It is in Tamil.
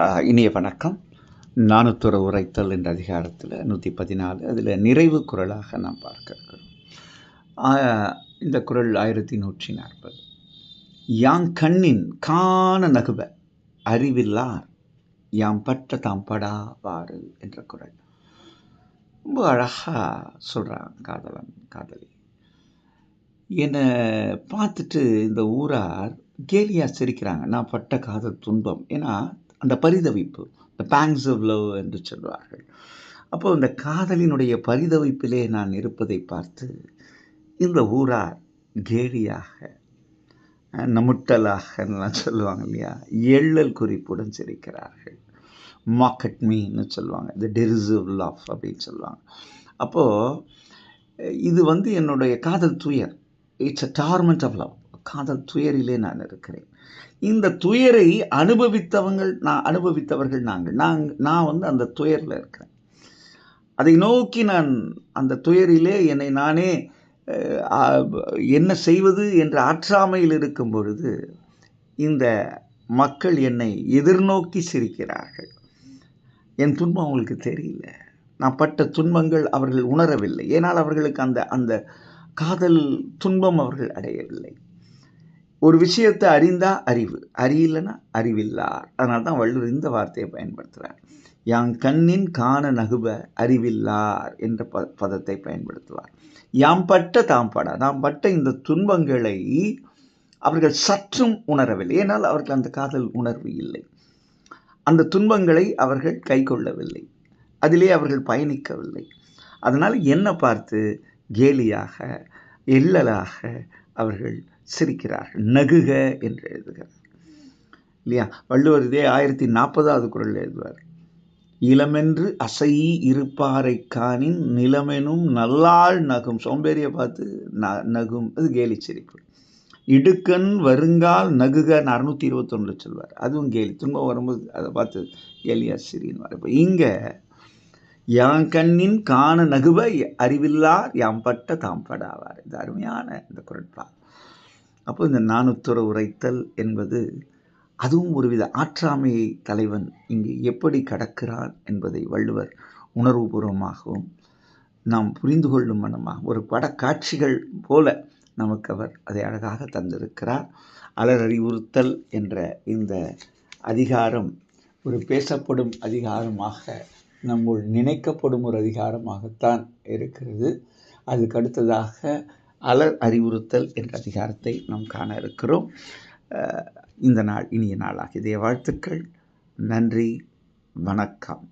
இனிய வணக்கம். நானூற்றுற உரைத்தல் என்ற அதிகாரத்தில் 114 அதில் நிறைவு குறளாக நாம் பார்க்க இருக்கிறோம். இந்த குறள் 1140. யாங் கண்ணின் காண நகுப அறிவில்லார் யாம் பற்ற தாம் படாவாறு என்ற குறள். ரொம்ப அழகாக சொல்கிறான் காதலன் காதலி. என்னை பார்த்துட்டு இந்த ஊரார் கேலியாக சிரிக்கிறாங்க, நான் பட்ட காதல் துன்பம். ஏன்னா அந்த பரிதவிப்பு, the pangs of love என்று சொல்வார்கள். அப்போ இந்த காதலினுடைய பரிதவிப்பிலே நான் இருப்பதை பார்த்து இந்த ஊரார் கேலியாக, நமுட்டலாக சொல்லுவாங்க இல்லையா, எள்ளல் குறிப்புடன் சிரிக்கிறார்கள். மார்க்கெட் மீன்னு சொல்லுவாங்க, the derisive laugh அப்படின்னு சொல்லுவாங்க. அப்போது இது என்னுடைய காதல் துயர். It's a torment of love. காதல் துயரிலே நான் இருக்கிறேன். இந்த துயரை அனுபவித்தவர்கள் நாங்கள். நான் அந்த துயரில் இருக்கிறேன். அதை நோக்கி நான் அந்த துயரிலே என்னை நானே என்ன செய்வது என்ற ஆற்றாமையில் இருக்கும் பொழுது இந்த மக்கள் என்னை எதிர்நோக்கி சிரிக்கிறார்கள். என் துன்பம் அவங்களுக்கு தெரியல. நான் பட்ட துன்பங்கள் அவர்கள் உணரவில்லை. ஏனால் அவர்களுக்கு அந்த காதல் துன்பம் அவர்கள் அடையவில்லை. ஒரு விஷயத்தை அறிந்தால் அறிவு, அறியலைன்னா அறிவில்லார். அதனால தான் வள்ளுவர் இந்த வார்த்தையை பயன்படுத்துகிறார். யாங் கண்ணின் காண நகுப அறிவில்லார் என்ற பதத்தை பயன்படுத்துவார். யாம் பட்ட தாம் படா, நாம் பட்ட இந்த துன்பங்களை அவர்கள் சற்றும் உணரவில்லை. ஏனால் அவர்கள் அந்த காதல் உணர்வு இல்லை. அந்த துன்பங்களை அவர்கள் கை கொள்ளவில்லை, அதிலே அவர்கள் பயணிக்கவில்லை. அதனால் என்னை பார்த்து கேலியாக எள்ளலாக அவர்கள் சிரிக்கிறார்கள். நகுக என்று எழுதுகிறார் இல்லையா. வள்ளுவர் இதே 1040வது குறள் எழுதுவார். இளமென்று அசையி இருப்பாரை காணின் நிலமெனும் நல்லாள் நகும். சோம்பேறியை பார்த்து நகும், அது கேலி சிரிப்பு. இடுக்கண் வருங்கால் நகுக 621 சொல்வார், அதுவும் கேலி. துன்பம் வரும்போது அதை பார்த்து கேலியா சிரின்னு. இப்போ இங்கே யாங் கண்ணின் காண நகுப அறிவில்லார் யாம் பட்ட தாம் படாவார். இது அருமையான இந்த குறட்பா. அப்போ இந்த நானூற்றுற உரைத்தல் என்பது அதுவும் ஒருவித ஆற்றாமையை தலைவன் இங்கு எப்படி கடக்கிறான் என்பதை வள்ளுவர் உணர்வுபூர்வமாகவும் நாம் புரிந்து கொள்ளும் மனமாக ஒரு படக்காட்சிகள் போல நமக்கு அவர் அதை அழகாக தந்திருக்கிறார். அலர் அறிவுறுத்தல் என்ற இந்த அதிகாரம் ஒரு பேசப்படும் அதிகாரமாக, நம்முள் நினைக்கப்படும் ஒரு அதிகாரமாகத்தான் இருக்கிறது. அதுக்கு அடுத்ததாக அலர் அறிவுறுத்தல் என்ற அதிகாரத்தை நாம் காண இருக்கிறோம். இந்த நாள் இனிய நாளாக இதே வாழ்த்துக்கள். நன்றி, வணக்கம்.